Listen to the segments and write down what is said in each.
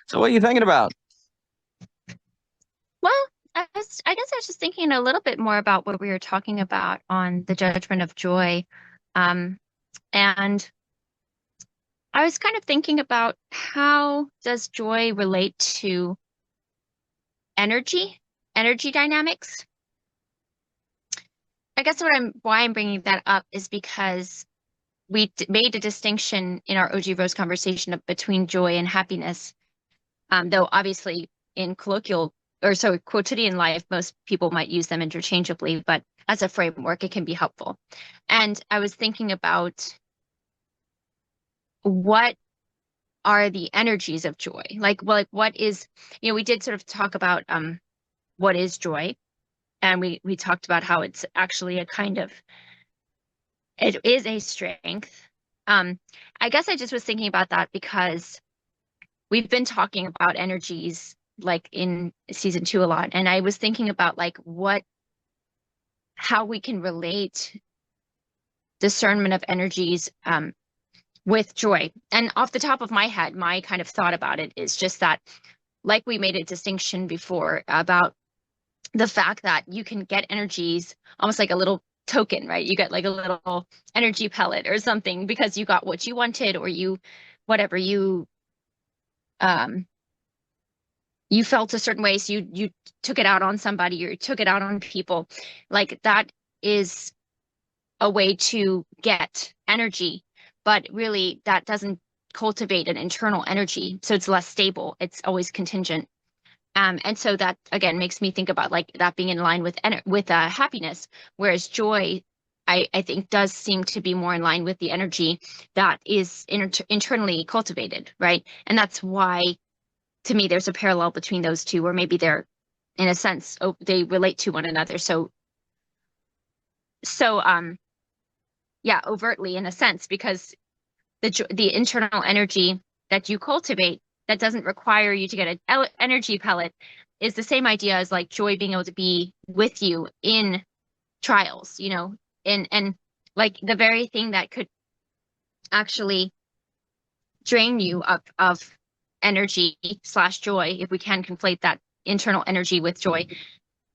So what are you thinking about? Well, I guess I was just thinking a little bit more about what we were talking about on the judgment of joy. Um, and I was kind of thinking about how does joy relate to energy, energy dynamics? I guess why I'm bringing that up is because made a distinction in our OG Rose conversation between joy and happiness. Though obviously in colloquial or so quotidian life, most people might use them interchangeably, but as a framework, it can be helpful. And I was thinking about what are the energies of joy? Like what is, we did sort of talk about what is joy, and we talked about how it's actually a kind of it is a strength. Um, I guess I just was thinking about that because we've been talking about energies like in season two a lot, and I was thinking about like how we can relate discernment of energies with joy. And off the top of my head, my kind of thought about it is just that, like we made a distinction before about the fact that you can get energies almost like a little token, right? You get like a little energy pellet or something because you got what you wanted or whatever um you felt a certain way, so you took it out on somebody or took it out on people. Like that is a way to get energy, but really that doesn't cultivate an internal energy. So it's less stable. It's always contingent. And so that again makes me think about like that being in line with happiness, whereas joy, I think does seem to be more in line with the energy that is internally cultivated, right? And that's why to me there's a parallel between those two, or maybe they're in a sense they relate to one another. So yeah, overtly in a sense, because the internal energy that you cultivate that doesn't require you to get an energy pellet is the same idea as like joy being able to be with you in trials, and like the very thing that could actually drain you of energy slash joy, if we can conflate that internal energy with joy,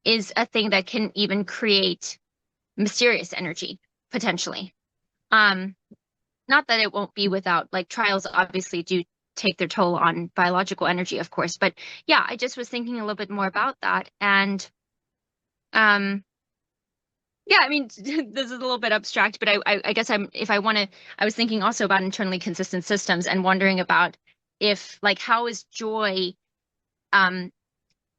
is a thing that can even create mysterious energy potentially. Um, Not that it won't be without like trials obviously do take their toll on biological energy, of course. But yeah, I just was thinking a little bit more about that. And um yeah, I mean this is a little bit abstract, but I guess if I want to, I was thinking also about internally consistent systems and wondering about if like how is joy um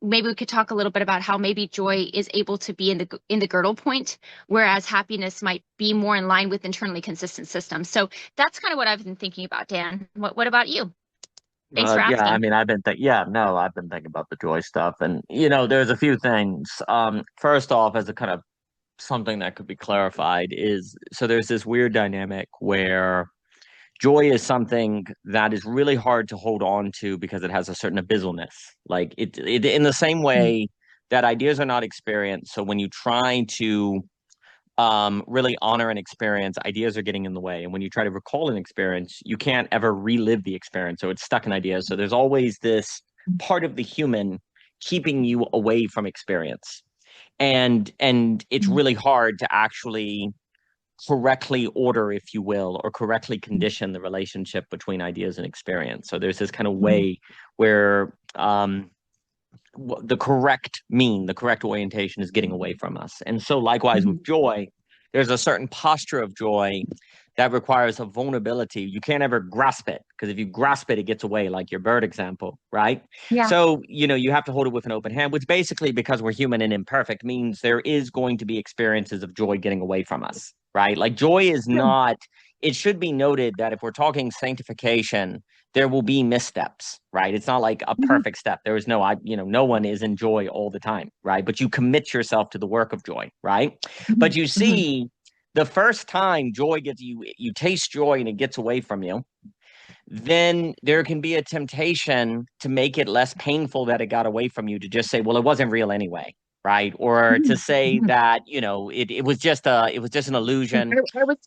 maybe we could talk a little bit about how maybe joy is able to be in the girdle point, whereas happiness might be more in line with internally consistent systems. So that's kind of what I've been thinking about, Dan. What about you? Thanks for Yeah, I asking. mean, I've been thinking about the joy stuff, and there's a few things. First off, as a kind of something that could be clarified is so there's this weird dynamic where joy is something that is really hard to hold on to because it has a certain abyssalness. Like it in the same way that ideas are not experienced. So when you try to really honor an experience, ideas are getting in the way. And when you try to recall an experience, you can't ever relive the experience. So it's stuck in ideas. So there's always this part of the human keeping you away from experience. And it's really hard to actually correctly order, if you will, or correctly condition the relationship between ideas and experience. So there's this kind of way where the correct orientation is getting away from us. And so, likewise, with joy, there's a certain posture of joy that requires a vulnerability. You can't ever grasp it because if you grasp it, it gets away, like your bird example, right? Yeah. So, you have to hold it with an open hand, which basically, because we're human and imperfect, means there is going to be experiences of joy getting away from us, right? Like, joy is not, it should be noted that if we're talking sanctification, there will be missteps, right? It's not like a perfect step. There is no one is in joy all the time, right? But you commit yourself to the work of joy, right? But you see, the first time joy gets you taste joy and it gets away from you, then there can be a temptation to make it less painful that it got away from you to just say, well, it wasn't real anyway, right? Or to say that, it was just an illusion.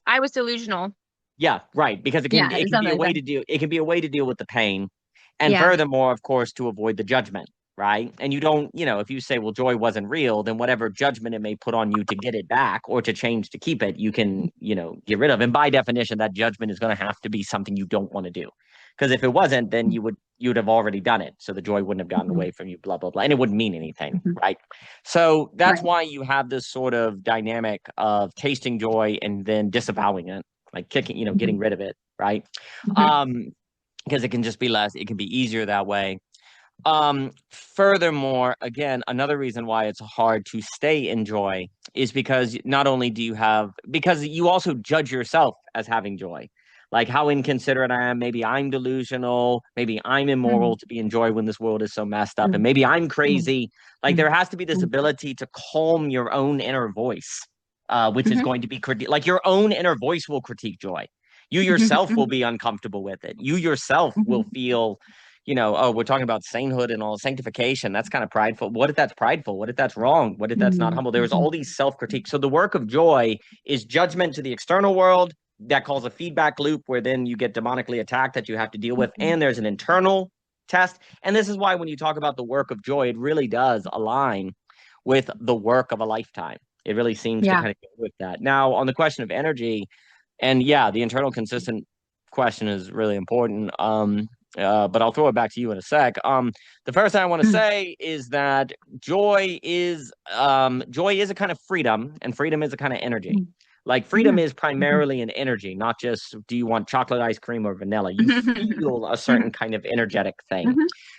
I was delusional. Yeah, right. Because Yeah, it can be something a like way that. to deal, it can be a way to deal with the pain. And furthermore, of course, to avoid the judgment, right? And you don't, if you say, well, joy wasn't real, then whatever judgment it may put on you to get it back or to change to keep it, you can, get rid of. And by definition, that judgment is going to have to be something you don't want to do. Because if it wasn't, then you'd have already done it. So the joy wouldn't have gotten away from you, blah, blah, blah. And it wouldn't mean anything, right? So that's why you have this sort of dynamic of tasting joy and then disavowing it, like kicking, getting rid of it, right? Because it can just be less, it can be easier that way. Furthermore, again, another reason why it's hard to stay in joy is because not only because you also judge yourself as having joy. Like how inconsiderate I am. Maybe I'm delusional. Maybe I'm immoral to be in joy when this world is so messed up. And maybe I'm crazy. Like there has to be this ability to calm your own inner voice, which is going to be like your own inner voice will critique joy. You yourself will be uncomfortable with it. You yourself will feel, oh, we're talking about sainthood and all sanctification. That's kind of prideful. What if that's prideful? What if that's wrong? What if that's not humble? There's all these self-critiques. So the work of joy is judgment to the external world that calls a feedback loop where then you get demonically attacked that you have to deal with. And there's an internal test. And this is why when you talk about the work of joy, it really does align with the work of a lifetime. It really seems to kind of go with that. Now, on the question of energy, and the internal consistent question is really important. But I'll throw it back to you in a sec. The first thing I want to say is that joy is a kind of freedom, and freedom is a kind of energy. Like freedom is primarily an energy, not just do you want chocolate ice cream or vanilla. You feel a certain kind of energetic thing.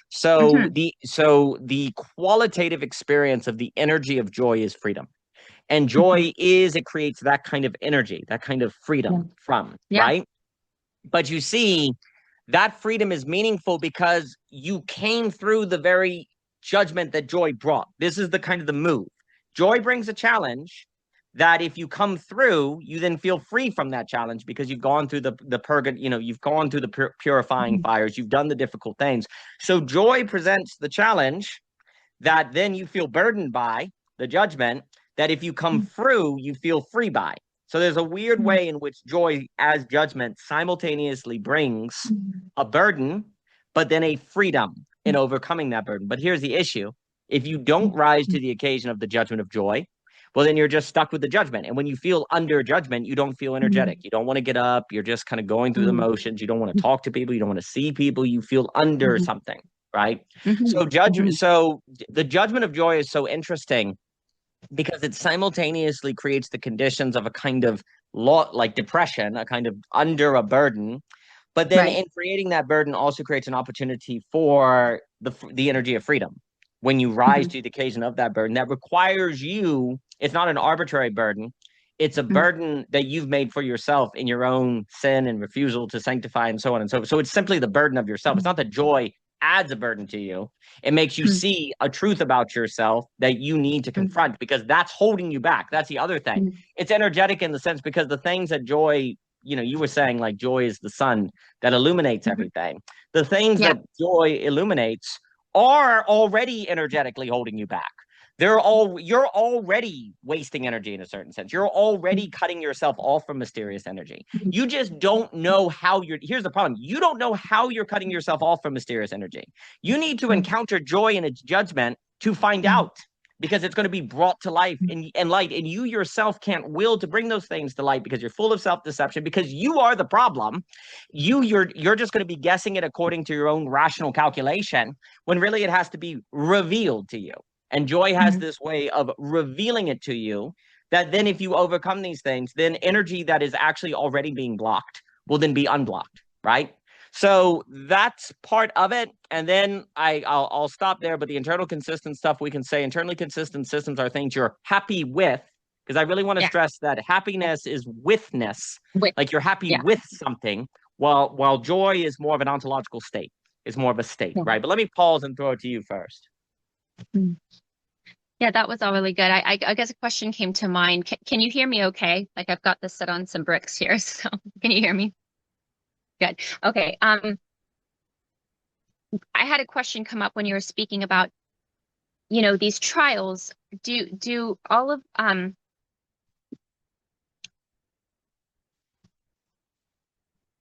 So the qualitative experience of the energy of joy is freedom. And joy it creates that kind of energy, that kind of freedom right? But you see, that freedom is meaningful because you came through the very judgment that joy brought. This is the kind of the move. Joy brings a challenge that if you come through, you then feel free from that challenge because you've gone through you've gone through the purifying fires, you've done the difficult things. So joy presents the challenge that then you feel burdened by, the judgment, that if you come through, you feel free by. So there's a weird way in which joy as judgment simultaneously brings a burden, but then a freedom in overcoming that burden. But here's the issue. If you don't rise to the occasion of the judgment of joy, well, then you're just stuck with the judgment. And when you feel under judgment, you don't feel energetic. You don't want to get up. You're just kind of going through the motions. You don't want to talk to people. You don't want to see people. You feel under something, right? So the judgment of joy is so interesting because it simultaneously creates the conditions of a kind of like depression, a kind of under a burden. But then in creating that burden also creates an opportunity for the energy of freedom. When you rise to the occasion of that burden, that requires you, it's not an arbitrary burden. It's a burden that you've made for yourself in your own sin and refusal to sanctify and so on and so forth. So it's simply the burden of yourself. It's not that joy adds a burden to you. It makes you see a truth about yourself that you need to confront because that's holding you back. That's the other thing. It's energetic in the sense because the things that joy, you were saying like joy is the sun that illuminates everything. The things that joy illuminates are already energetically holding you back. You're already wasting energy in a certain sense. You're already cutting yourself off from mysterious energy. You just don't know how here's the problem. You don't know how you're cutting yourself off from mysterious energy. You need to encounter joy in its judgment to find out because it's going to be brought to life and light. And you yourself can't will to bring those things to light because you're full of self-deception because you are the problem. You're just going to be guessing it according to your own rational calculation when really it has to be revealed to you. And joy has this way of revealing it to you that then if you overcome these things, then energy that is actually already being blocked will then be unblocked, right? So that's part of it. And then I'll stop there. But the internal consistent stuff, we can say internally consistent systems are things you're happy with. Because I really want to stress that happiness is withness. Like you're happy with something, while joy is more of an ontological state. It's more of a state, right? But let me pause and throw it to you first. Yeah, that was all really good. I guess a question came to mind. Can you hear me okay? Like I've got this set on some bricks here, so can you hear me? Good. Okay. I had a question come up when you were speaking about, these trials. Do all of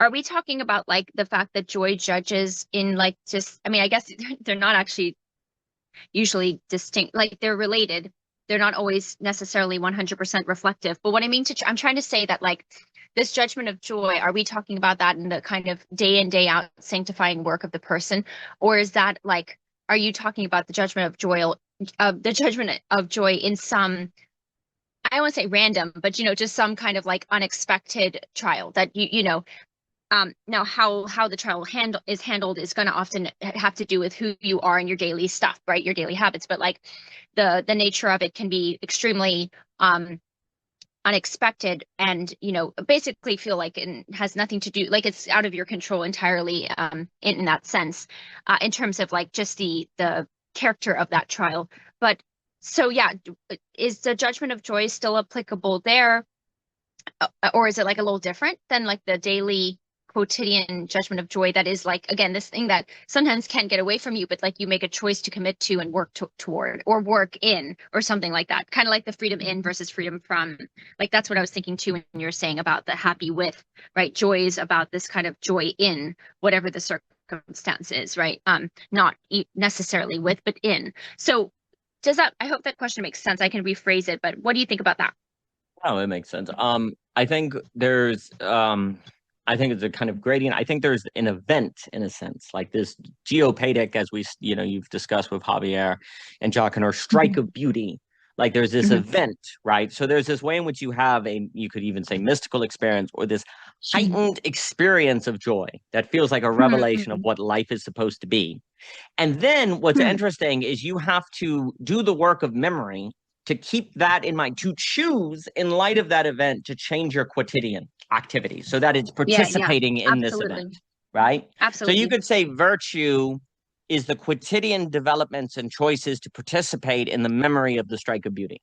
Are we talking about like the fact that joy judges in like just, I mean, I guess they're not actually usually distinct, like they're related. They're not always necessarily 100% reflective. But what I mean I'm trying to say that like this judgment of joy, are we talking about that in the kind of day in, day out sanctifying work of the person? Or is that like, are you talking about the judgment of joy in some, I don't want to say random, but just some kind of like unexpected trial that now how the trial is handled is going to often have to do with who you are and your daily stuff, right? Your daily habits, but like the nature of it can be extremely unexpected and basically feel like it has nothing to do, like it's out of your control entirely, in that sense, in terms of like just the character of that trial. But so yeah, is the judgment of joy still applicable there, or is it like a little different than like the daily quotidian judgment of joy that is like, again, this thing that sometimes can get away from you, but like you make a choice to commit to and work toward or work in or something like that, kind of like the freedom in versus freedom from. Like that's what I was thinking too when you were saying about the happy with, right? Joy is about this kind of joy in whatever the circumstance is, right? Not necessarily with, but in. So I hope that question makes sense. I can rephrase it, but what do you think about that? Oh, it makes sense. I think it's a kind of gradient. I think there's an event in a sense, like this geopadic, as you've discussed with Javier and Jacques, or strike Mhm. of beauty. Like there's this Mhm. event, right? So there's this way in which you could even say mystical experience, or this Mhm. heightened experience of joy that feels like a revelation of Mhm. what life is supposed to be. And then what's Mhm. interesting is you have to do the work of memory to keep that in mind, to choose in light of that event to change your quotidian activity so that it's Yeah, yeah, participating in this event, absolutely. right? So you Absolutely. could say virtue is the quotidian developments and choices to participate in the memory of the strike of beauty.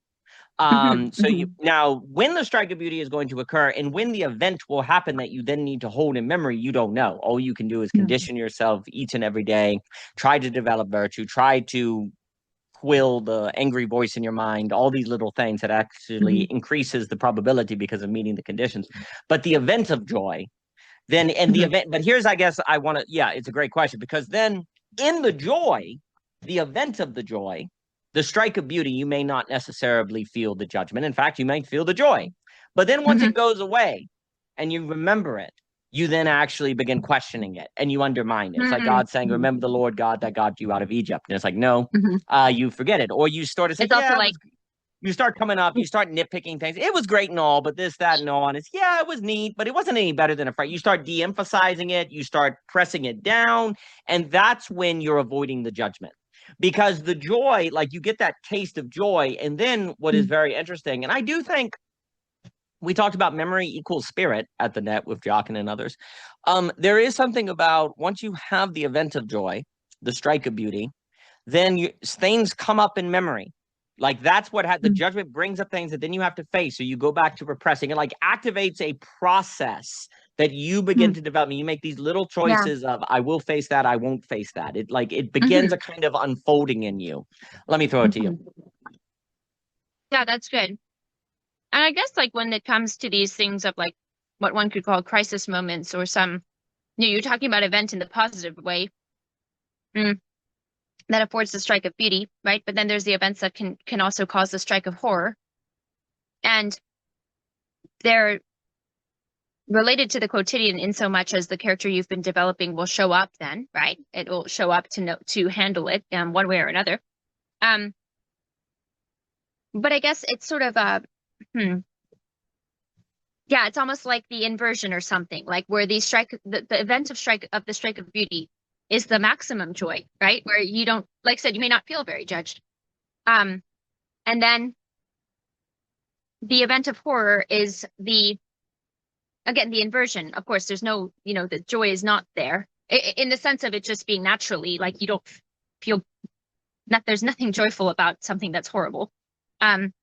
Hmm. So you Hmm. now when the strike of beauty is going to occur and when the event will happen that you then need to hold in memory, you don't know. All you can do is condition yourself each and every day, try to develop virtue, try to quill the angry voice in your mind, all these little things that actually Hmm. increases the probability because of meeting the conditions. But the event of joy, then and the Hmm. event, but here's I guess I want to, yeah, it's a great question because then in the joy, the event of the joy, the strike of beauty, you may not necessarily feel the judgment. In fact, you might feel the joy. But then once Hmm. it goes away and you remember it, you then actually begin questioning it and you undermine it. It's like Hmm. God saying, remember the Lord God that got you out of Egypt. And it's like, no, Hmm. you forget it. Or you start to say, It's also yeah, it like, was, you start coming up, you start nitpicking things. It was great and all, but this, that, and all. And it's, yeah, it was neat, but it wasn't any better than a fright. You start de emphasizing it, you start pressing it down. And that's when you're avoiding the judgment. Because the joy, like you get that taste of joy. And then what is very interesting, and I do think we talked about memory equals spirit at the net with Jockin and others. There is something about once you have the event of joy, the strike of beauty, then things come up in memory. Like that's what the judgment brings up things that then you have to face. So you go back to repressing. It like activates a process that you begin to develop. You make these little yeah. choices of I will face that, I won't face that. It begins a Hmm. kind of unfolding in you. Let me throw it to you. Hmm. Yeah, that's good. And I guess like when it comes to these things of like what one could call crisis moments or some, you're talking about event in the positive way, mm, that affords the strike of beauty, right? But then there's the events that can also cause the strike of horror. And they're related to the quotidian in so much as the character you've been developing will show up then, right? It will show up to handle it, one way or another. Um, but I guess it's sort of hmm, yeah, it's almost like the inversion or something, like where the event of the strike of beauty is the maximum joy, right? Where you don't, like I said, you may not feel very judged. Um, and then the event of horror is again, the inversion. Of course, there's no, the joy is not there in the sense of it just being naturally like you don't feel that there's nothing joyful about something that's horrible. Um,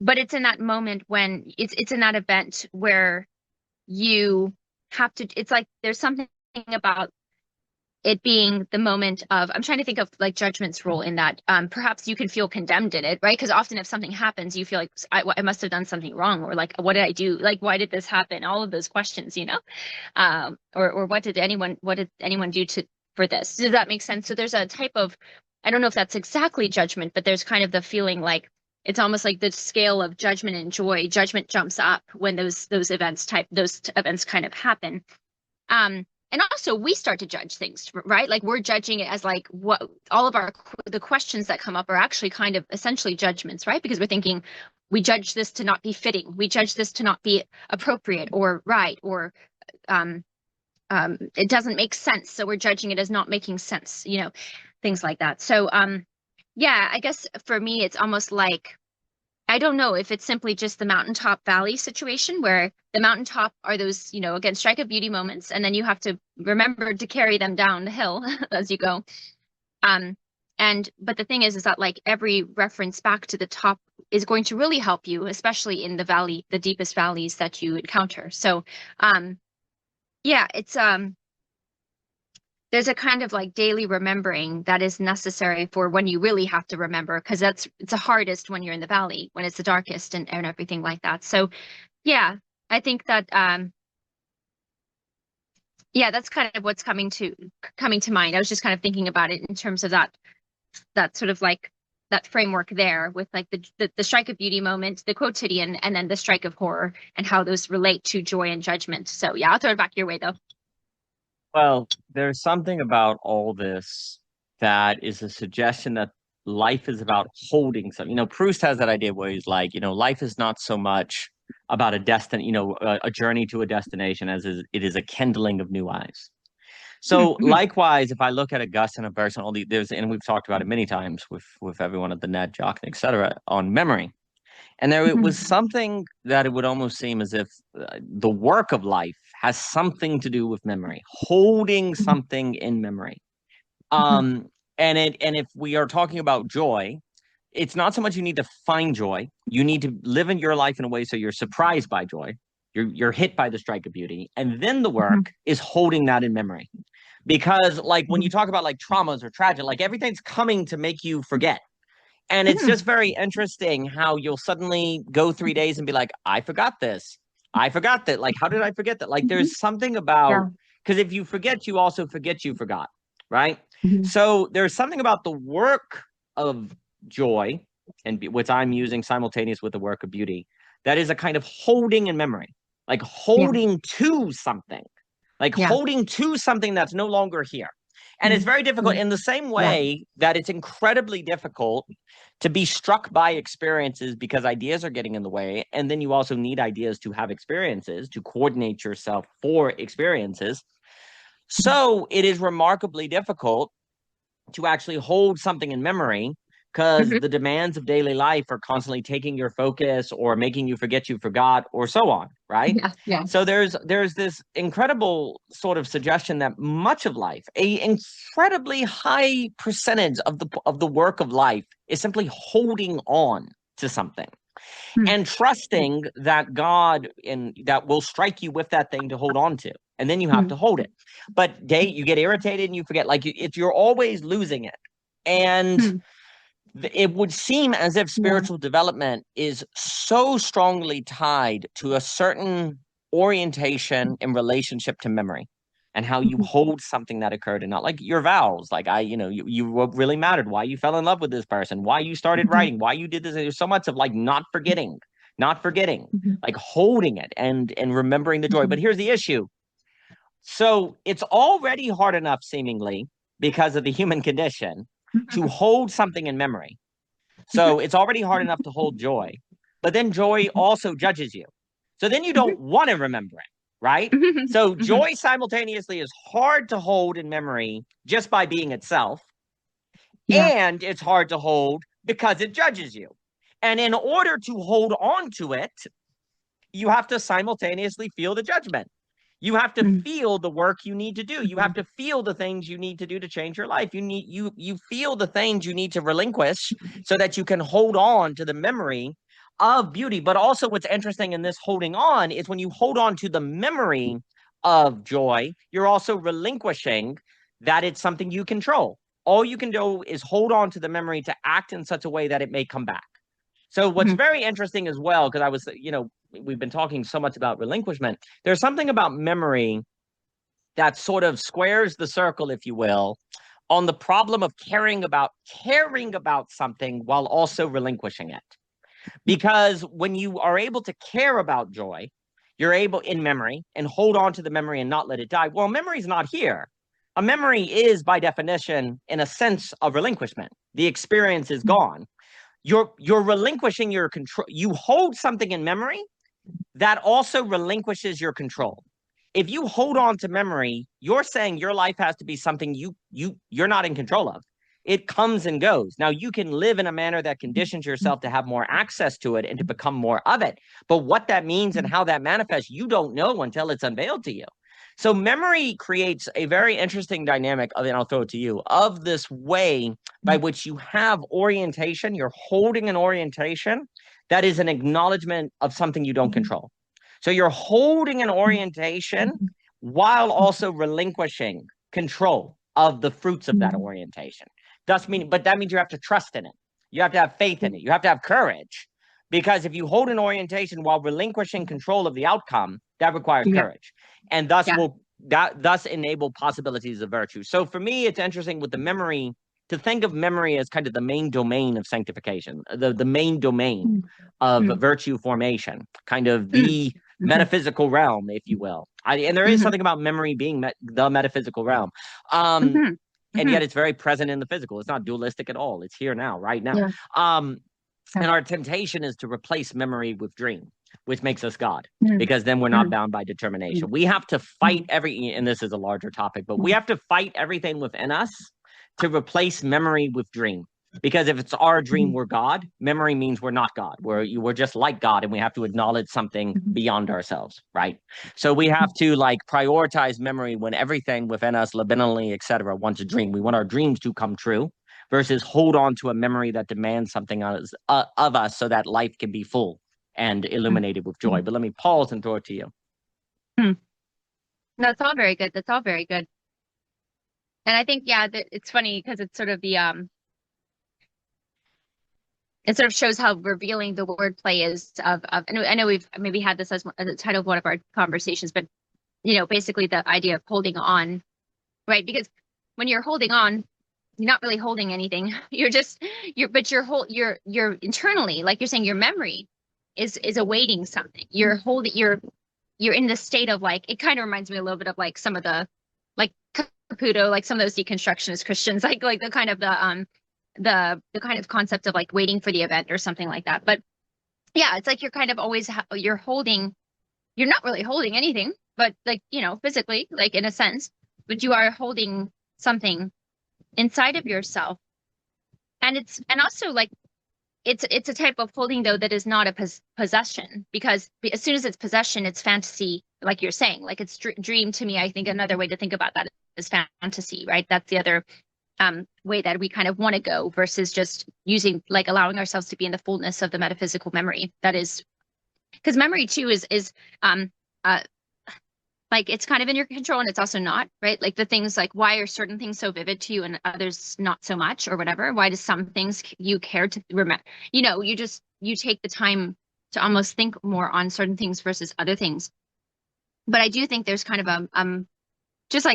but it's in that moment when it's in that event where you have to, it's like there's something about it being the moment of, I'm trying to think of like judgment's role in that. Perhaps you can feel condemned in it, right? Because often if something happens, you feel like I must have done something wrong, or like, what did I do? Like, why did this happen? All of those questions, or what did anyone do for this? Does that make sense? So there's a type of, I don't know if that's exactly judgment, but there's kind of the feeling like it's almost like the scale of judgment and joy. Judgment jumps up when those events kind of happen. And also we start to judge things, right? Like we're judging it as like what all of the questions that come up are actually kind of essentially judgments, right? Because we're thinking we judge this to not be fitting, we judge this to not be appropriate or right, or it doesn't make sense, so we're judging it as not making sense, things like that. So yeah, I guess for me it's almost like, I don't know if it's simply just the mountaintop valley situation where the mountaintop are those, again, strike of beauty moments, and then you have to remember to carry them down the hill as you go. But the thing is that like every reference back to the top is going to really help you, especially in the valley, the deepest valleys that you encounter. So, yeah, it's there's a kind of like daily remembering that is necessary for when you really have to remember, because it's the hardest when you're in the valley, when it's the darkest and everything like that. So yeah, I think that yeah, that's kind of what's coming to mind. I was just kind of thinking about it in terms of that sort of like that framework there, with like the strike of beauty moment, the quotidian, and then the strike of horror, and how those relate to joy and judgment. So yeah, I'll throw it back your way though. Well, there's something about all this that is a suggestion that life is about holding something. Proust has that idea where he's like, life is not so much about a journey to a destination as it is a kindling of new eyes. So likewise, if I look at a Gus and a Burst and and we've talked about it many times with everyone at the net, Jock, et cetera, on memory. And there it was something that it would almost seem as if the work of life has something to do with memory, holding something in memory. And if we are talking about joy, it's not so much you need to find joy. You need to live in your life in a way so you're surprised by joy. You're hit by the strike of beauty. And then the work is holding that in memory. Because like when you talk about like traumas or tragedy, like everything's coming to make you forget. And it's just very interesting how you'll suddenly go 3 days and be like, I forgot this. I forgot that. Like, how did I forget that? Like, there's something about, because if you forget, you also forget you forgot, right? So there's something about the work of joy, and which I'm using simultaneous with the work of beauty, that is a kind of holding in memory, like holding to something, like holding to something that's no longer here. And it's very difficult in the same way that it's incredibly difficult to be struck by experiences because ideas are getting in the way. And then you also need ideas to have experiences, to coordinate yourself for experiences. So it is remarkably difficult to actually hold something in memory because the demands of daily life are constantly taking your focus or making you forget you forgot or so on, right? So there's this incredible sort of suggestion that much of life, a incredibly high percentage of the work of life, is simply holding on to something and trusting that God that will strike you with that thing to hold on to, and then you have to hold it. But you get irritated and you forget, like you're always losing it. And it would seem as if spiritual development is so strongly tied to a certain orientation in relationship to memory and how you hold something that occurred, and not like your vows, like you what really mattered, why you fell in love with this person, why you started writing, why you did this. There's so much of like not forgetting, like holding it and remembering the joy. But here's the issue. So it's already hard enough, seemingly, because of the human condition, to hold something in memory. So it's already hard enough to hold joy, but then joy also judges you. So then you don't want to remember it, right? So joy simultaneously is hard to hold in memory just by being itself. And it's hard to hold because it judges you. And in order to hold on to it, you have to simultaneously feel the judgment. You have to feel the work you need to do. You have to feel the things you need to do to change your life. You feel the things you need to relinquish so that you can hold on to the memory of beauty. But also what's interesting in this holding on is when you hold on to the memory of joy, you're also relinquishing that it's something you control. All you can do is hold on to the memory to act in such a way that it may come back. So what's Mhm. very interesting as well, because I was, we've been talking so much about relinquishment. There's something about memory that sort of squares the circle, if you will, on the problem of caring about something while also relinquishing it. Because when you are able to care about joy, you're able in memory and hold on to the memory and not let it die. Well, memory's not here. A memory is, by definition, in a sense of relinquishment. The experience is gone. You're relinquishing your control. You hold something in memory that also relinquishes your control. If you hold on to memory, you're saying your life has to be something you're not in control of. It comes and goes. Now you can live in a manner that conditions yourself to have more access to it and to become more of it. But what that means and how that manifests, you don't know until it's unveiled to you. So memory creates a very interesting dynamic of, and I'll throw it to you, of this way by which you have orientation. You're holding an orientation that is an acknowledgement of something you don't control. So you're holding an orientation while also relinquishing control of the fruits of that orientation. But that means you have to trust in it. You have to have faith in it. You have to have courage. Because if you hold an orientation while relinquishing control of the outcome, that requires Yeah. courage. And thus Yeah. thus enable possibilities of virtue. So for me, it's interesting with the memory to think of memory as kind of the main domain of sanctification, the main domain of virtue formation, kind of the metaphysical realm, if you will. And there is something about memory being the metaphysical realm. And yet it's very present in the physical. It's not dualistic at all. It's here now, right now. Yeah. And our temptation is to replace memory with dream, which makes us God, because then we're not bound by determination. We have to fight and this is a larger topic, but we have to fight everything within us to replace memory with dream. Because if it's our dream, we're God. Memory means we're not God. We're just like God, and we have to acknowledge something beyond ourselves, right? So we have to prioritize memory when everything within us, libidinally, etc., wants a dream. We want our dreams to come true, versus hold on to a memory that demands something of us so that life can be full and illuminated with joy. But let me pause and throw it to you. That's all very good. That's all very good. And I think, yeah, it's funny because it's sort of it sort of shows how revealing the wordplay is and I know we've maybe had this as the title of one of our conversations, but basically the idea of holding on, right? Because when you're holding on, you're not really holding anything. You're internally, like you're saying, your memory is awaiting something. You're in the state of it kind of reminds me a little bit of some of the Caputo, some of those deconstructionist Christians, like the kind of the kind of concept of waiting for the event or something like that. But yeah, it's you're kind of always you're not really holding anything, but physically, in a sense, but you are holding something inside of yourself. And also it's a type of holding though that is not a possession, because as soon as it's possession, it's fantasy, like you're saying, it's dream. To me, I think another way to think about that is fantasy, right? That's the other way that we kind of want to go, versus just using allowing ourselves to be in the fullness of the metaphysical memory. That is, because memory too is it's kind of in your control and it's also not, right? The things why are certain things so vivid to you and others not so much, or whatever? Why does some things you care to remember? You take the time to almost think more on certain things versus other things. But I do think there's kind of just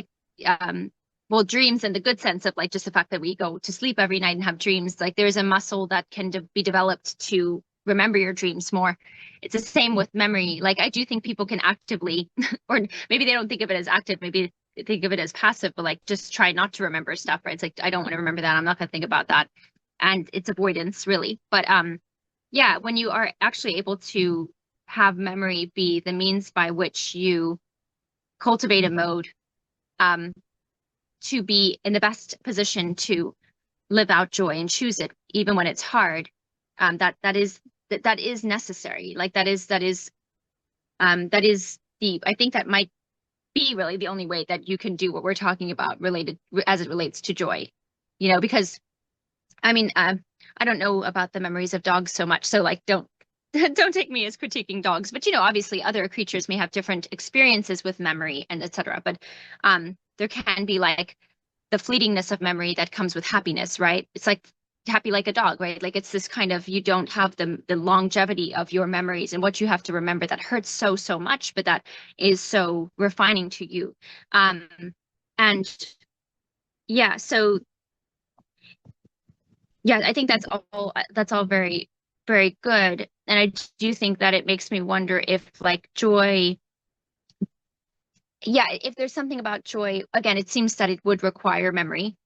well, dreams in the good sense of just the fact that we go to sleep every night and have dreams. There's a muscle that can be developed to remember your dreams more. It's the same with memory. I do think people can actively, or maybe they don't think of it as active, maybe they think of it as passive, but just try not to remember stuff, right? It's I don't want to remember that. I'm not going to think about that. And it's avoidance, really. But yeah, when you are actually able to have memory be the means by which you cultivate a mode to be in the best position to live out joy and choose it, even when it's hard, that is necessary. That is I think that might be really the only way that you can do what we're talking about as it relates to joy. Because I mean, I don't know about the memories of dogs so much, so don't take me as critiquing dogs, but obviously other creatures may have different experiences with memory and etc. But there can be the fleetingness of memory that comes with happiness, right? It's like happy like a dog, right? Like it's this kind of, you don't have the longevity of your memories and what you have to remember that hurts so much, but that is so refining to you. Um, and yeah, so yeah, I think that's all very, very good. And I do think that it makes me wonder if like joy, yeah, if there's something about joy, again, it seems that it would require memory,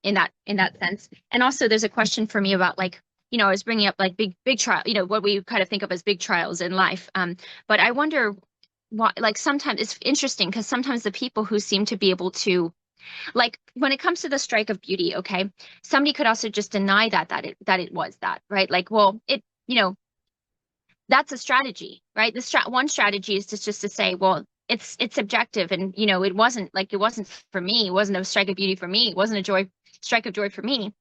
in that sense. And also there's a question for me about like, I was bringing up like big trial, what we kind of think of as big trials in life. But I wonder why, like sometimes it's interesting because sometimes the people who seem to be able to, like when it comes to the strike of beauty, okay, somebody could also just deny that it was that, right? Like, well, that's a strategy, right? One strategy is just to say, well, it's subjective, and it wasn't for me. It wasn't a strike of beauty for me. It wasn't a strike of joy for me.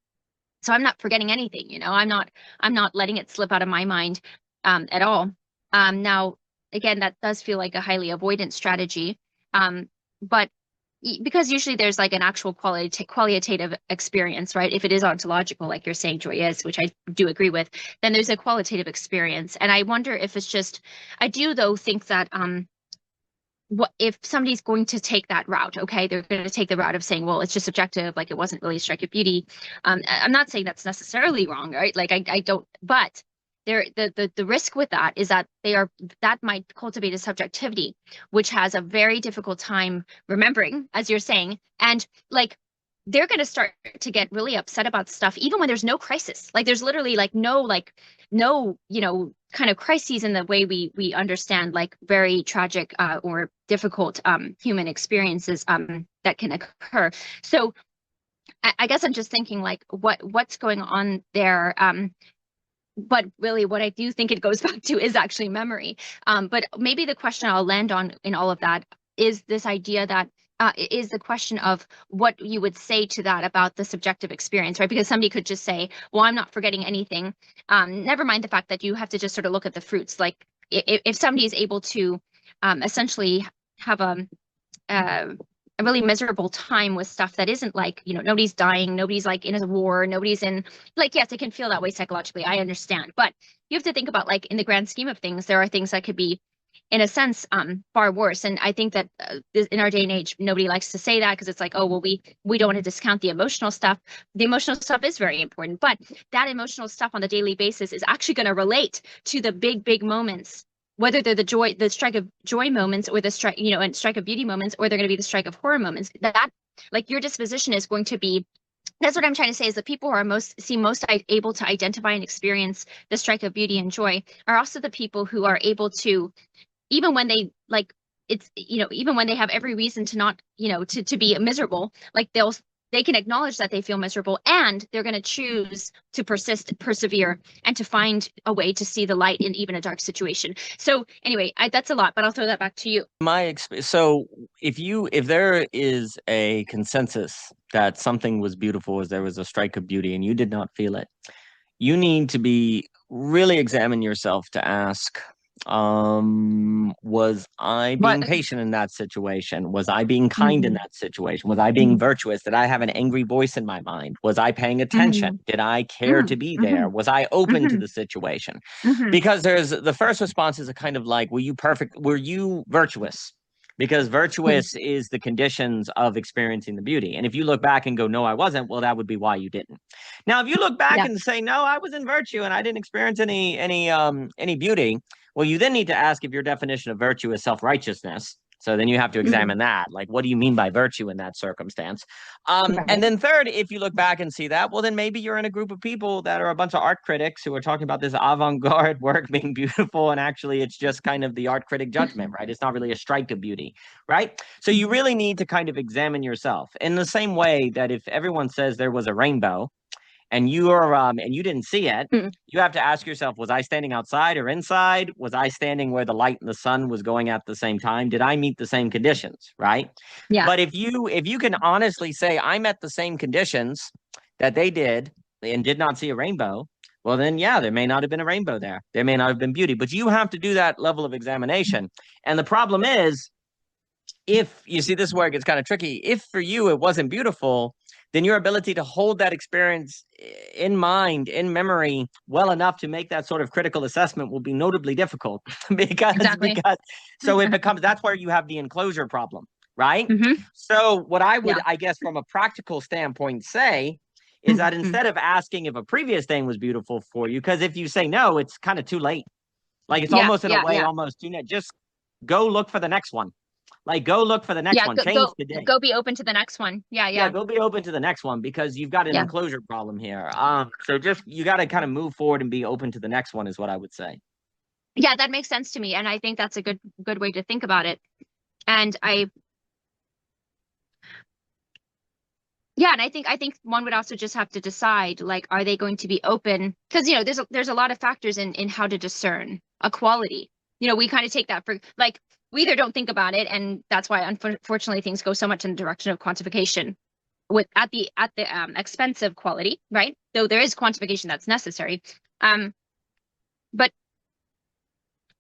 So I'm not forgetting anything, I'm not letting it slip out of my mind at all. Now, again, that does feel like a highly avoidant strategy. But because usually there's like an actual qualitative experience, right? If it is ontological, like you're saying joy is, which I do agree with, then there's a qualitative experience. And I wonder if it's just, I do though think that what if somebody's going to take that route, okay, they're going to take the route of saying, well, it's just subjective, like it wasn't really a strike of beauty. I'm not saying that's necessarily wrong, right? Like I don't, but the risk with that is that that might cultivate a subjectivity, which has a very difficult time remembering, as you're saying, and like they're going to start to get really upset about stuff even when there's no crisis. Like there's literally like no kind of crises in the way we understand like very tragic or difficult human experiences that can occur. So I guess I'm just thinking like what's going on there. But really what I do think it goes back to is actually memory. But maybe the question I'll land on in all of that is this idea that is the question of what you would say to that about the subjective experience, right? Because somebody could just say, well, I'm not forgetting anything. Never mind the fact that you have to just sort of look at the fruits. Like if somebody is able to essentially have a really miserable time with stuff that isn't like, nobody's dying, nobody's like in a war, nobody's in, like, yes, it can feel that way psychologically. I understand. But you have to think about like in the grand scheme of things, there are things that could be in a sense far worse. And I think that in our day and age, nobody likes to say that because it's like, oh, well, we don't want to discount the emotional stuff. The emotional stuff is very important, but that emotional stuff on the daily basis is actually going to relate to the big moments, whether they're the strike of joy moments or the strike, and strike of beauty moments, or they're going to be the strike of horror moments. That like your disposition is going to be. That's what I'm trying to say is the people who are most able to identify and experience the strike of beauty and joy are also the people who are able to, even when they like it's, even when they have every reason to not, to be miserable, like they can acknowledge that they feel miserable and they're going to choose to persevere, and to find a way to see the light in even a dark situation. So anyway, that's a lot, but I'll throw that back to you. So if there is a consensus that something was beautiful, as there was a strike of beauty, and you did not feel it, you need to be really examine yourself to ask, was I being What? patient in that situation? Was I being kind in Mm-hmm. that situation? Was I being virtuous? Did I have an angry voice in my mind? Was I paying attention? Mm-hmm. Did I care to be Mm-hmm. there? Was I open to Mm-hmm. the situation? Mm-hmm. Because there's the first response is a kind of like, were you virtuous? Because virtuous is the conditions of experiencing the beauty. And if you look back and go, no, I wasn't, well, that would be why you didn't. Now, if you look back Yeah. and say, no, I was in virtue and I didn't experience any beauty, well, you then need to ask if your definition of virtue is self-righteousness. So then you have to Mm-hmm. examine that. Like, what do you mean by virtue in that circumstance? And Right. then third, if you look back and see that, well, then maybe you're in a group of people that are a bunch of art critics who are talking about this avant-garde work being beautiful. And actually, it's just kind of the art critic judgment, right? It's not really a strike of beauty, right? So you Mm-hmm. really need to kind of examine yourself in the same way that if everyone says there was a rainbow, and you didn't see it, you have to ask yourself, was I standing outside or inside? Was I standing where the light and the sun was going at the same time? Did I meet the same conditions, right? Yeah. But if you can honestly say I met the same conditions that they did and did not see a rainbow, well then yeah, there may not have been a rainbow there. There may not have been beauty, but you have to do that level of examination. And the problem is if you see, this is where it gets kind of tricky. If for you it wasn't beautiful, then your ability to hold that experience in mind, in memory, well enough to make that sort of critical assessment will be notably difficult because Exactly. so it becomes, that's where you have the enclosure problem, right? Hmm. So what I would, Yeah. I guess, from a practical standpoint, say is that Hmm. instead of asking if a previous thing was beautiful for you, because if you say no, it's kind of too late. Like it's Yeah. almost in a Yeah. way Yeah. almost too late. Just go look for the next one. Like go look for the next Yeah. one. Change the day. Go be open to the next one. Yeah. Yeah, Yeah. go be open to the next one because you've got an Yeah. enclosure problem here. So just you got to kind of move forward and be open to the next one is what I would say. Yeah. That makes sense to me. And I think that's a good way to think about it. And yeah, and I think one would also just have to decide, like, are they going to be open? Because there's a lot of factors in how to discern a quality. We kind of take that for like we either don't think about it, and that's why unfortunately things go so much in the direction of quantification with at the expense of quality, right? Though there is quantification that's necessary. But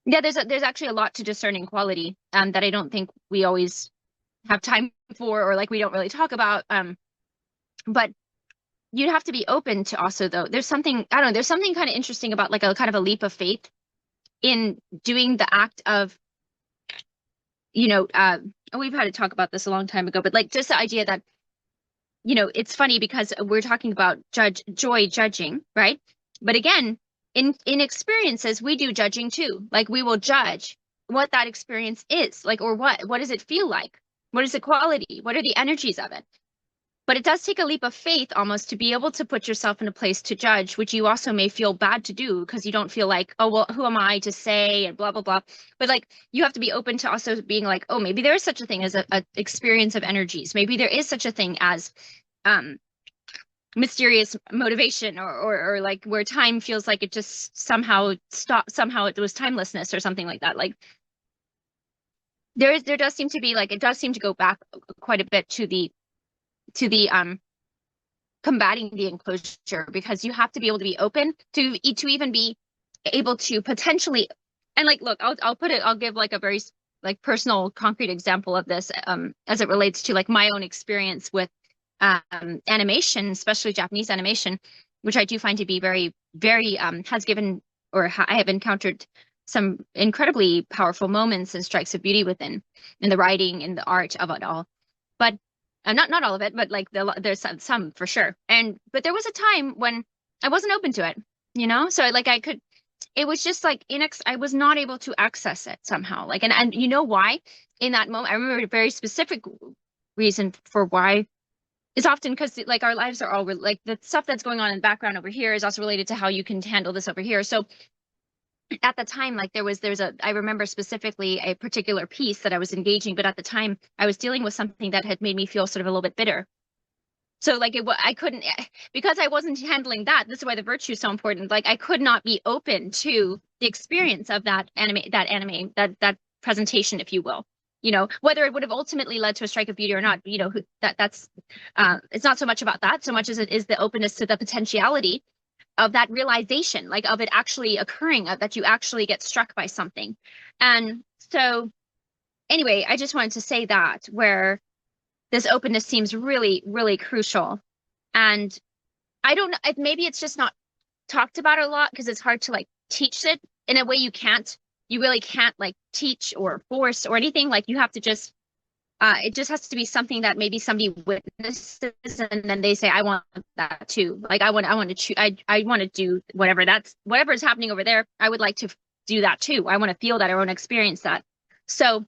yeah, there's actually a lot to discerning quality that I don't think we always have time for, or like we don't really talk about. But you'd have to be open to also, though, there's something, I don't know, there's something kind of interesting about like a kind of a leap of faith in doing the act of, you know, uh, we've had to talk about this a long time ago, but like just the idea that, it's funny because we're talking about joy judging, right? But again, in experiences, we do judging too. Like we will judge what that experience is, like, or what does it feel like? What is the quality? What are the energies of it? But it does take a leap of faith almost to be able to put yourself in a place to judge, which you also may feel bad to do because you don't feel like, oh, well, who am I to say and blah, blah, blah. But like you have to be open to also being like, oh, maybe there is such a thing as a experience of energies. Maybe there is such a thing as um mysterious motivation or like where time feels like it just somehow stopped, somehow it was timelessness or something like that. Like there does seem to be like it does seem to go back quite a bit to the combating the enclosure because you have to be able to be open to even be able to potentially, and like look, I'll give like a very like personal concrete example of this as it relates to like my own experience with animation, especially Japanese animation, which I do find to be very very has given I have encountered some incredibly powerful moments and strikes of beauty within in the writing in the art of it all. But not all of it, but like there's some for sure. But there was a time when I wasn't open to it. So like I could, it was just like I was not able to access it somehow. Like, and you know why? In that moment, I remember a very specific reason for why. It's often because like our lives are all like the stuff that's going on in the background over here is also related to how you can handle this over here. So at the time, like I remember specifically a particular piece that I was engaging, but at the time I was dealing with something that had made me feel sort of a little bit bitter. So like I couldn't, because I wasn't handling that. This is why the virtue is so important. Like I could not be open to the experience of that presentation, if you will. Whether it would have ultimately led to a strike of beauty or not, that's it's not so much about that, so much as it is the openness to the potentiality of that realization, like of it actually occurring, that you actually get struck by something. And so anyway, I just wanted to say that where this openness seems really, really crucial. And I don't know, maybe it's just not talked about a lot because it's hard to like teach it in a way you really can't like teach or force or anything. Like you have to just, it just has to be something that maybe somebody witnesses and then they say, I want that too. Like I want to choose, I want to do whatever is happening over there. I would like to do that too. I want to feel that. I want to experience that. So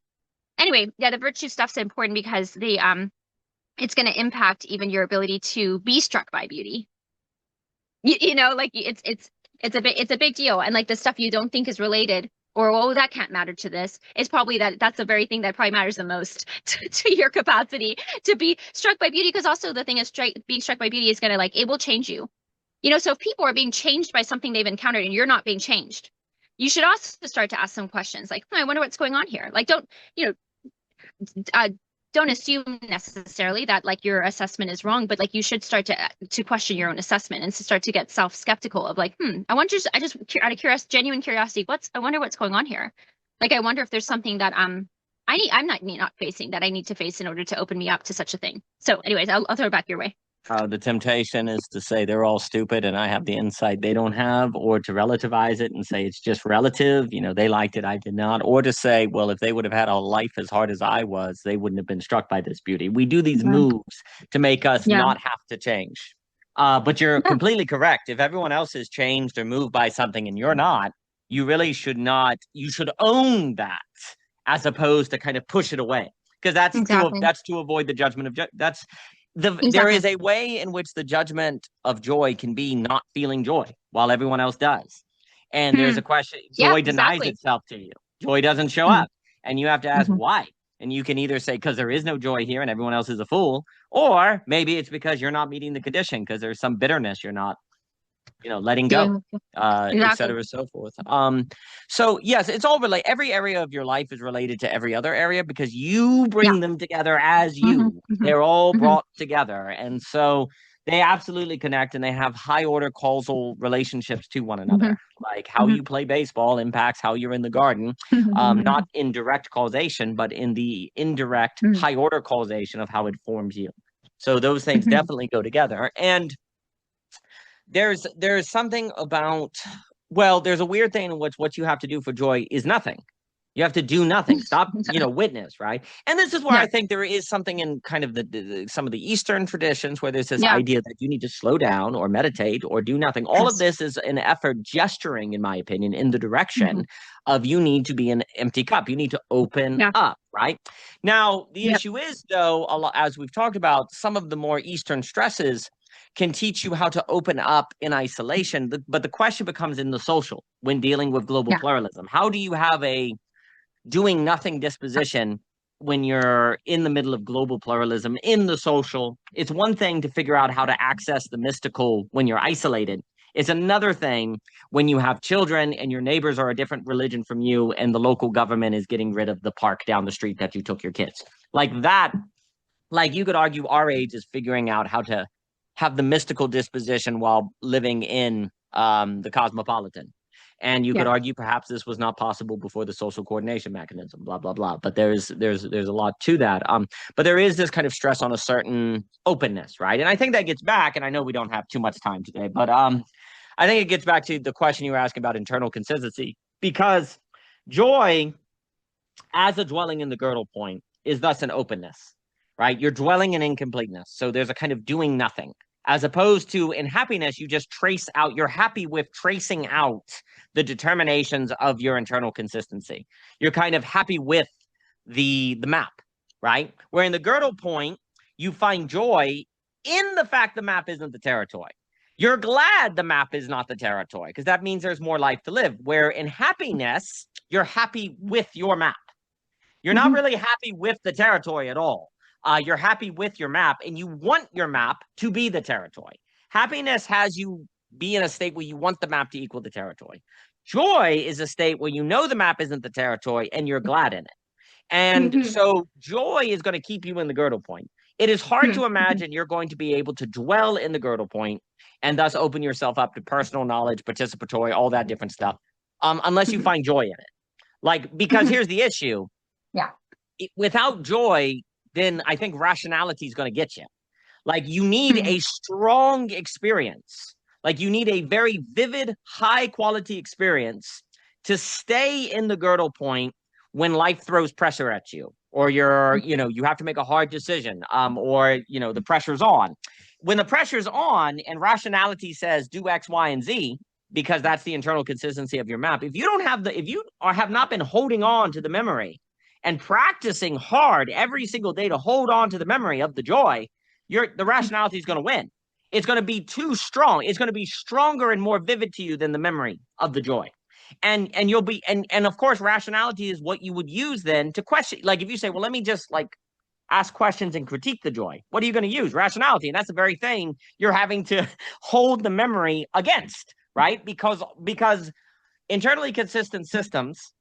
anyway, yeah, the virtue stuff's important because it's going to impact even your ability to be struck by beauty. Like it's a big deal. And like the stuff you don't think is related, or oh, that can't matter to this, is probably that's the very thing that probably matters the most to your capacity to be struck by beauty. Because also the thing is, being struck by beauty is gonna like it will change you. So if people are being changed by something they've encountered and you're not being changed, you should also start to ask some questions like, I wonder what's going on here. Like, uh, don't assume necessarily that like your assessment is wrong, but like you should start to question your own assessment and to start to get self-skeptical of like, I just out of genuine curiosity, I wonder what's going on here. Like, I wonder if there's something that I'm not facing that I need to face in order to open me up to such a thing. So anyways, I'll throw it back your way. The temptation is to say they're all stupid and I have the insight they don't have, or to relativize it and say it's just relative. They liked it, I did not. Or to say, well, if they would have had a life as hard as I was, they wouldn't have been struck by this beauty. We do these moves to make us Yeah. not have to change. But you're Yeah. completely correct. If everyone else is changed or moved by something and you're not, you really should not. You should own that as opposed to kind of push it away, because Exactly. that's to avoid the judgment of that's there Exactly. is a way in which the judgment of joy can be not feeling joy while everyone else does. And there's a question, Yeah, joy denies exactly. itself to you. Joy doesn't show Mhm. up. And you have to ask why. And you can either say, because there is no joy here and everyone else is a fool, or maybe it's because you're not meeting the condition, because there's some bitterness you're not letting go, Doing et exactly. cetera, so forth. So yes, it's all related. Every area of your life is related to every other area because you Yeah. bring them together as hmm you. hmm They're all hmm brought together. And so they absolutely connect and they have high order causal relationships to one hmm another. Like how hmm you play baseball impacts how you're in the garden, not in direct causation, but in the indirect high order causation of how it forms you. So those things definitely go together. And there's something about, well, there's a weird thing in which what you have to do for joy is nothing. You have to do nothing. Stop, witness, right? And this is where Yeah. I think there is something in kind of some of the Eastern traditions where there's this Yeah. idea that you need to slow down or meditate or do nothing. All of Yes. this is an effort gesturing, in my opinion, in the hmm direction of you need to be an empty cup. You need to open Yeah. up, right? Now, the Yep. issue is, though, as we've talked about, some of the more Eastern stresses can teach you how to open up in isolation. But the question becomes in the social when dealing with global Yeah. pluralism. How do you have a doing nothing disposition when you're in the middle of global pluralism in the social? It's one thing to figure out how to access the mystical when you're isolated. It's another thing when you have children and your neighbors are a different religion from you and the local government is getting rid of the park down the street that you took your kids. Like that, like you could argue our age is figuring out how to have the mystical disposition while living in the cosmopolitan. And you could Yeah. argue perhaps this was not possible before the social coordination mechanism, blah blah blah. But there's a lot to that. But there is this kind of stress on a certain openness, right? And I think that gets back. And I know we don't have too much time today, but I think it gets back to the question you were asking about internal consistency, because joy, as a dwelling in the girdle point, is thus an openness, right? You're dwelling in incompleteness. So there's a kind of doing nothing. As opposed to in happiness, you just trace out, you're happy with tracing out the determinations of your internal consistency. You're kind of happy with the map, right? Where in the girdle point, you find joy in the fact the map isn't the territory. You're glad the map is not the territory because that means there's more life to live. Where in happiness, you're happy with your map. You're not hmm really happy with the territory at all. You're happy with your map and you want your map to be the territory. Happiness has you be in a state where you want the map to equal the territory. Joy is a state where you know the map isn't the territory and you're glad in it. And hmm so joy is going to keep you in the girdle point. It is hard to imagine you're going to be able to dwell in the girdle point and thus open yourself up to personal knowledge, participatory, all that different stuff, unless you find joy in it. Like, because here's the issue. Yeah. Without joy, then I think rationality is going to get you. Like, you need hmm a strong experience. Like, you need a very vivid, high quality experience to stay in the girdle point when life throws pressure at you, or you have to make a hard decision, or, the pressure's on. When the pressure's on and rationality says do X, Y, and Z, because that's the internal consistency of your map. If you don't have if you have not been holding on to the memory and practicing hard every single day to hold on to the memory of the joy, the rationality is going to win. It's going to be too strong. It's going to be stronger and more vivid to you than the memory of the joy. And you'll be and of course rationality is what you would use then to question. Like if you say, well, let me just like ask questions and critique the joy. What are you going to use? Rationality. And that's the very thing you're having to hold the memory against, right? Because internally consistent systems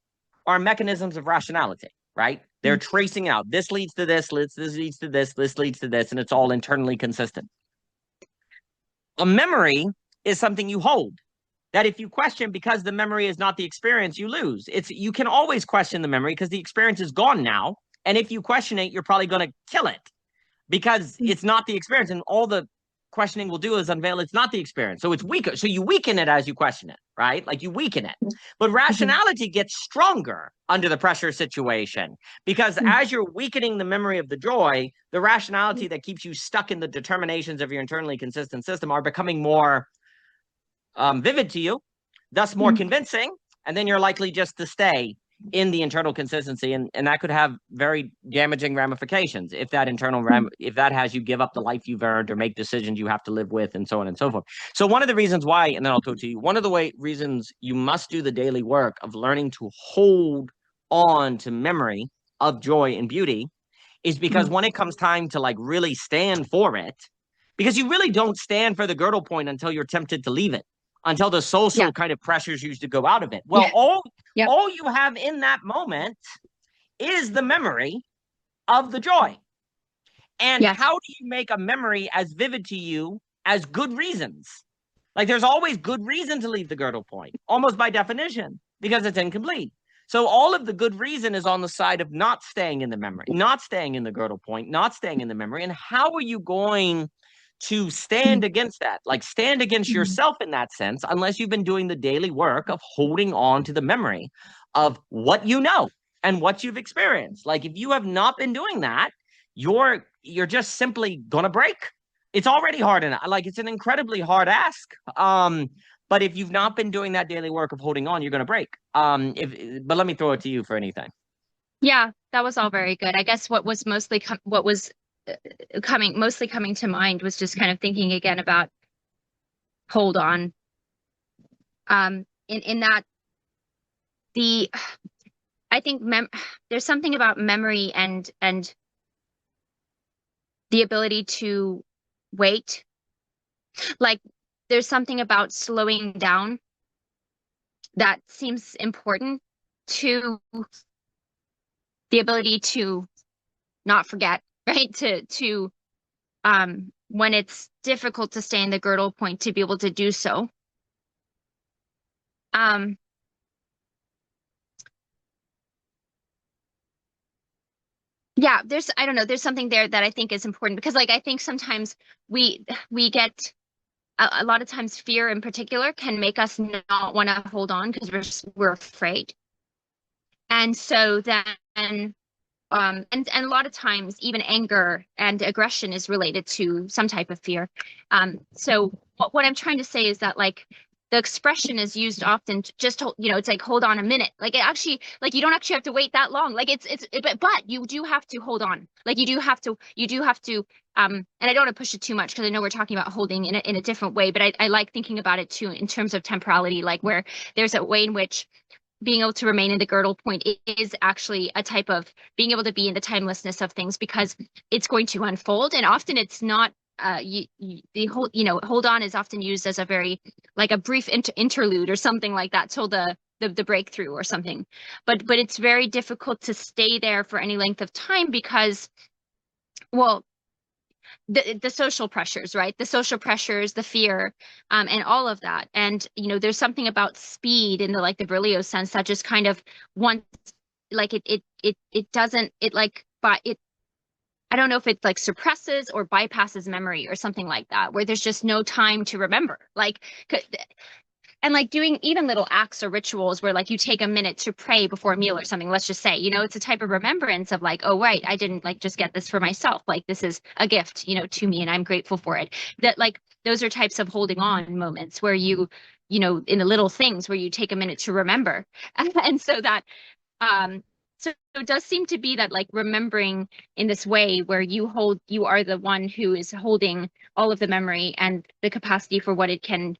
are mechanisms of rationality, right? They're tracing out this leads to this, this leads to this, this leads to this, and it's all internally consistent. A memory is something you hold. that if you question because the memory is not the experience, you lose. You can always question the memory because the experience is gone now. And if you question it, you're probably going to kill it because it's not the experience. And all the questioning will do is unveil it's not the experience. So it's weaker. So you weaken it as you question it, right? Like you weaken it. But rationality gets stronger under the pressure situation because as you're weakening the memory of the joy, the rationality that keeps you stuck in the determinations of your internally consistent system are becoming more vivid to you, thus more convincing, and then you're likely just to stay in the internal consistency, and that could have very damaging ramifications if that if that has you give up the life you've earned or make decisions you have to live with, and so on and so forth. So one of the reasons why, and then I'll talk to you, one of the reasons you must do the daily work of learning to hold on to memory of joy and beauty is because when it comes time to like really stand for it, because you really don't stand for the girdle point until you're tempted to leave it, until the social kind of pressures you to go out of it. Well, all you have in that moment is the memory of the joy. And how do you make a memory as vivid to you as good reasons? Like there's always good reason to leave the girdle point, almost by definition, because it's incomplete. So all of the good reason is on the side of not staying in the memory, not staying in the girdle point, not staying in the memory. And how are you going to stand against that? Like stand against yourself in that sense, unless you've been doing the daily work of holding on to the memory of what you know and what you've experienced. Like if you have not been doing that, you're just simply gonna break. It's already hard enough. Like it's an incredibly hard ask. But if you've not been doing that daily work of holding on, you're gonna break. But let me throw it to you for anything. Yeah, that was all very good. I guess what was mostly coming to mind was just kind of thinking again about hold on. In that I think there's something about memory and the ability to wait. Like there's something about slowing down that seems important to the ability to not forget, right? To when it's difficult to stay in the girdle point, to be able to do so. Yeah, I don't know, there's something there that I think is important because like I think sometimes we get a lot of times fear in particular can make us not want to hold on because we're afraid. And so then and a lot of times even anger and aggression is related to some type of fear. So what I'm trying to say is that like the expression is used often to just it's like hold on a minute. Like it actually like you don't actually have to wait that long. Like but you do have to hold on. Like you do have to and I don't want to push it too much because I know we're talking about holding in a different way, but I like thinking about it too in terms of temporality, like where there's a way in which being able to remain in the girdle point is actually a type of being able to be in the timelessness of things because it's going to unfold. And often it's not, the whole, hold on is often used as a very, like a brief interlude or something like that till the breakthrough or something. But it's very difficult to stay there for any length of time because, well, the social pressures, right? The social pressures, the fear, and all of that. And there's something about speed in the Berlioz sense that just kind of once, like it doesn't, it like, but it, I don't know if it like suppresses or bypasses memory or something like that, where there's just no time to remember. And like doing even little acts or rituals where like you take a minute to pray before a meal or something, let's just say, it's a type of remembrance of like, oh, right, I didn't like just get this for myself. Like this is a gift, to me and I'm grateful for it. That like those are types of holding on moments where you in the little things where you take a minute to remember. And so that, so it does seem to be that like remembering in this way where you are the one who is holding all of the memory and the capacity for what it can,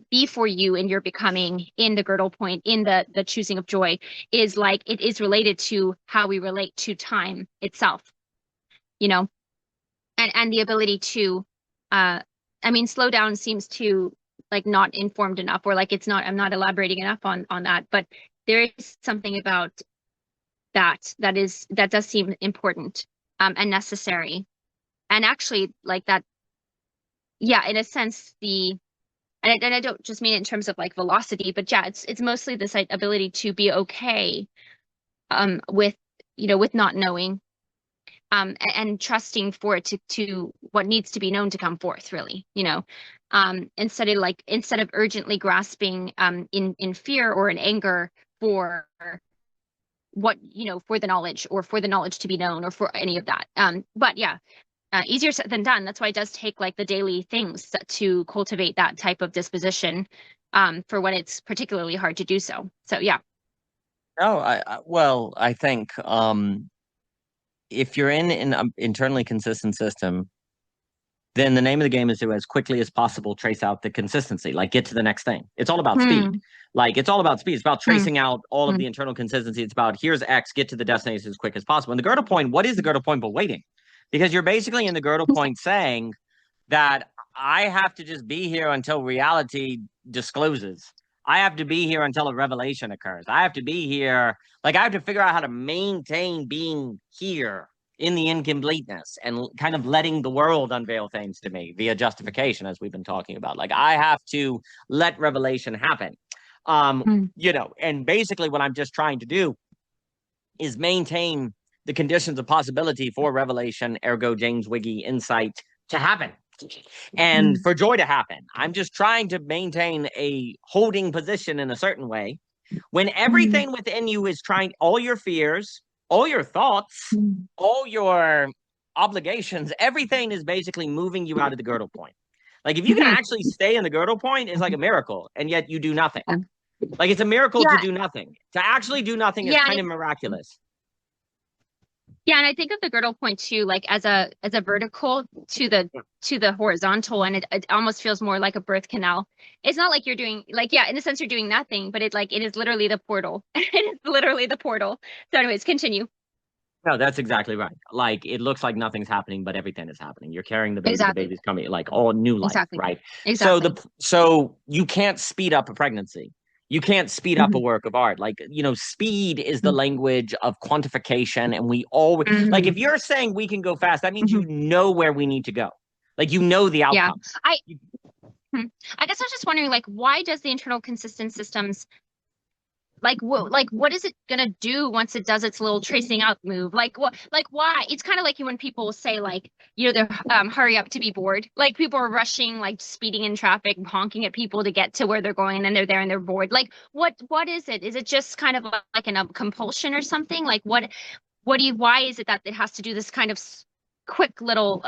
be for you in your becoming in the girdle point, in the choosing of joy, is like it is related to how we relate to time itself, and the ability to slow down seems to like not informed enough, or like I'm not elaborating enough on that, but there is something about that does seem important and necessary. And actually like that, yeah, in a sense, And I don't just mean it in terms of like velocity, but yeah, it's mostly this ability to be okay with with not knowing and trusting for it to what needs to be known to come forth, really, instead of urgently grasping in fear or in anger for what, for the knowledge or for the knowledge to be known or for any of that. But yeah, easier said than done. That's why it does take like the daily things to cultivate that type of disposition for when it's particularly hard to do so. So yeah. Oh, well, I think if you're in an internally consistent system, then the name of the game is to as quickly as possible trace out the consistency, like get to the next thing. It's all about speed. Hmm. Like it's all about speed. It's about Hmm. tracing out all of Hmm. the internal consistency. It's about here's X, get to the destination as quick as possible. And the girdle point, what is the girdle point but waiting? Because you're basically in the girdle point saying that I have to just be here until reality discloses. I have to be here until a revelation occurs. I have to be here. Like I have to figure out how to maintain being here in the incompleteness and kind of letting the world unveil things to me via justification, as we've been talking about. Like I have to let revelation happen. Hmm. And basically what I'm just trying to do is maintain the conditions of possibility for revelation, ergo James Wiggy insight to happen and Hmm. for joy to happen. I'm just trying to maintain a holding position in a certain way when Hmm. everything within you is trying, all your fears, all your thoughts, Hmm. all your obligations, everything is basically moving you out of the girdle point. Like if you can Hmm. actually stay in the girdle point, it's like a miracle, and yet you do nothing. Like it's a miracle to Yeah, do nothing. To actually do nothing is yeah, kind of miraculous. yeah, and I think of the girdle point too, like as a vertical to the horizontal, and it almost feels more like a birth canal. It's not like you're doing like yeah, in a sense you're doing nothing, but it is literally the portal. It is literally the portal. So, anyways, continue. No, that's exactly right. Like it looks like nothing's happening, but everything is happening. You're carrying the Exactly. baby's coming, like all new life, Exactly. right? Exactly. So you can't speed up a pregnancy. You can't speed up a Hmm. work of art. Like, speed is the language of quantification, and we all like if Hmm. you're saying we can go fast, that means Hmm. you know where we need to go. Like you know the Yeah. outcome. I hmm. I guess I was just wondering, like, why does the internal consistent systems what is it gonna do once it does its little tracing out move? Like why? It's kind of like when people say like they're hurry up to be bored. Like people are rushing, like speeding in traffic, honking at people to get to where they're going, and then they're there and they're bored. Like what is it? Is it just kind of like a compulsion or something? Like why is it that it has to do this kind of quick little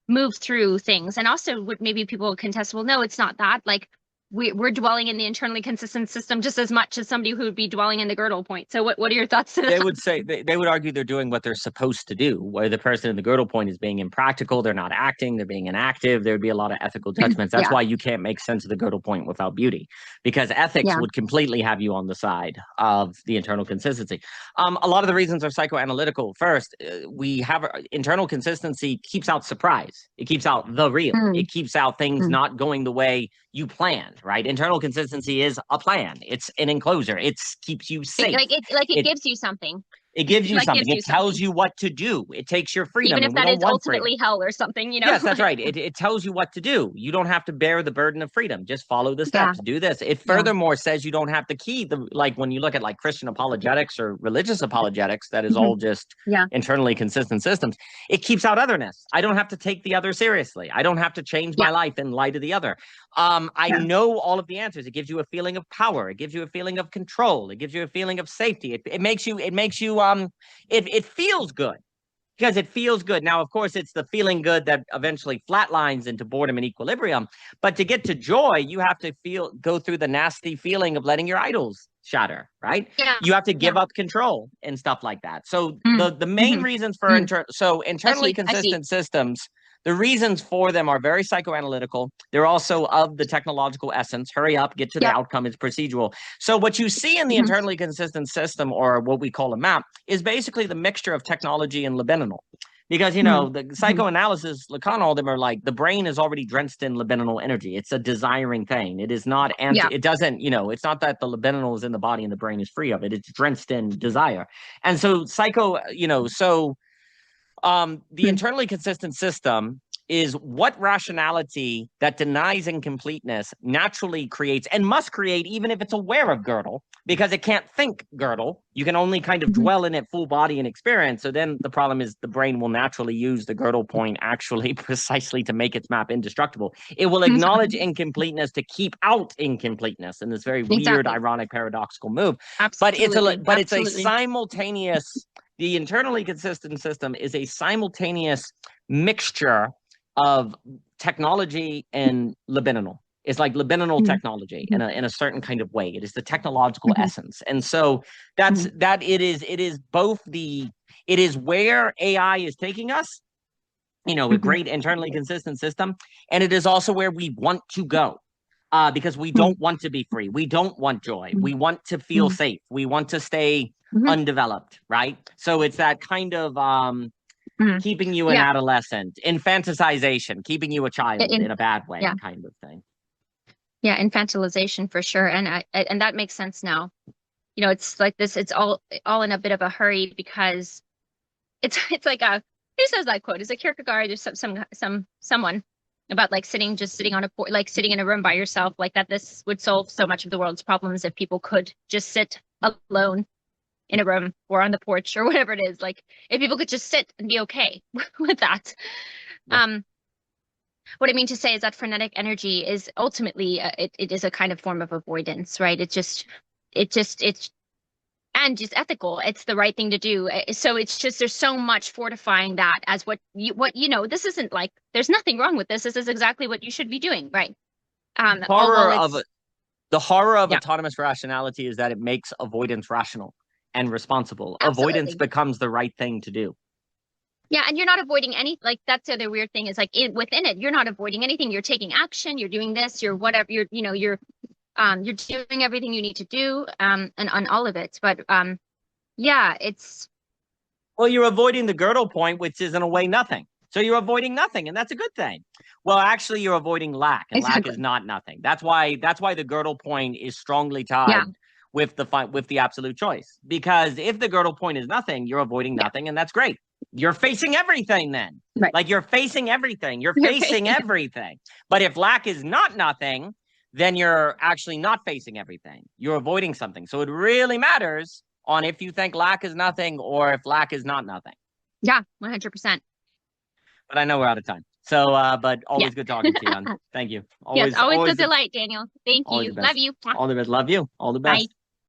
move through things? And also would maybe people contest, well, no, it's not that. Like we're dwelling in the internally consistent system just as much as somebody who would be dwelling in the girdle point. So what are your thoughts to They that? would say they would argue they're doing what they're supposed to do. Where the person in the girdle point is being impractical, they're not acting, they're being inactive. There would be a lot of ethical judgments. That's Yeah. why you can't make sense of the girdle point without beauty, because ethics Yeah. would completely have you on the side of the internal consistency. A lot of the reasons are psychoanalytical. First, we have internal consistency keeps out surprise. It keeps out the real. Mm. It keeps out things Mm. not going the way you planned. Right? Internal consistency is a plan. It's an enclosure. It keeps you safe. It It gives you something. it gives you Like something. gives It you tells something. you what to do. It takes your freedom, Even and if we that don't is want freedom. ultimately hell or something, Yes, that's like right. It tells you what to do. You don't have to bear the burden of freedom. Just follow the yeah, steps. Do this. It yeah. furthermore says you don't have to key the like when you look at like Christian apologetics or religious apologetics, that is Hmm. all just Yeah. internally consistent systems. It keeps out otherness. I don't have to take the other seriously. I don't have to change Yeah. my life in light of the other. I Yeah. know all of the answers. It gives you a feeling of power. It gives you a feeling of control. It gives you a feeling of safety. It feels good because it feels good. Now, of course, it's the feeling good that eventually flatlines into boredom and equilibrium. But to get to joy, you have to go through the nasty feeling of letting your idols shatter, right? Yeah. You have to give Yeah. up control and stuff like that. So Mm. the main Hmm. reasons for Mm. I internally see. I see. consistent systems, the reasons for them are very psychoanalytical. They're also of the technological essence. Hurry up, get to the Yeah. outcome. It's procedural. So what you see in the Hmm. internally consistent system, or what we call a map, is basically the mixture of technology and libidinal. Because Hmm. the Hmm. psychoanalysis, Lacan, all of them are like the brain is already drenched in libidinal energy. It's a desiring thing. It is not anti. Yeah. It doesn't. It's not that the libidinal is in the body and the brain is free of it. It's drenched in desire. And so the Hmm. internally consistent system is what rationality that denies incompleteness naturally creates and must create, even if it's aware of Gödel, because it can't think Gödel. You can only kind of dwell in it full body and experience. So then the problem is the brain will naturally use the Gödel point actually precisely to make its map indestructible. It will acknowledge incompleteness to keep out incompleteness in this very weird, ironic, paradoxical move. Absolutely. But it's a simultaneous, the internally consistent system is a simultaneous mixture of technology and libidinal. It's like libidinal technology in a certain kind of way. It is the technological essence. And so it is both it is where AI is taking us, a great internally consistent system, and it is also where we want to go. Because we don't want to be free. We don't want joy. We want to feel safe. We want to stay undeveloped, right? So it's that kind of keeping you an adolescent, infantilization, keeping you a child in a bad way, kind of thing. Yeah, infantilization for sure, and that makes sense now. It's like this. It's all in a bit of a hurry because it's like who says that quote? Is it Kierkegaard or someone about like sitting on a like sitting in a room by yourself, like that? This would solve so much of the world's problems if people could just sit alone in a room or on the porch or whatever it is. Like if people could just sit and be okay with that. What I mean to say is that frenetic energy is ultimately it is a kind of form of avoidance, right? It's and just ethical. It's the right thing to do. So it's just there's so much fortifying that as what this isn't like there's nothing wrong with this. This is exactly what you should be doing, right? The horror of autonomous rationality is that it makes avoidance rational and responsible. Absolutely. Avoidance becomes the right thing to do. Yeah, and you're not avoiding any, like that's the other weird thing is like within it, you're not avoiding anything. You're taking action, you're doing this, you're whatever, you're doing everything you need to do, and on all of it. But it's you're avoiding the Gödel point, which is in a way nothing. So you're avoiding nothing, and that's a good thing. Well, actually, you're avoiding lack, and lack is not nothing. That's why the Gödel point is strongly tied with the absolute choice. Because if the Gödel point is nothing, you're avoiding nothing, and that's great. You're facing everything then. Right. Like you're facing everything. You're facing everything. But if lack is not nothing, then you're actually not facing everything. You're avoiding something. So it really matters on if you think lack is nothing or if lack is not nothing. Yeah, 100%. But I know we're out of time. So, but always good talking to you. Thank you. Always a delight, Daniel. Thank you. Love you. All the best. Love you. All the best. Bye.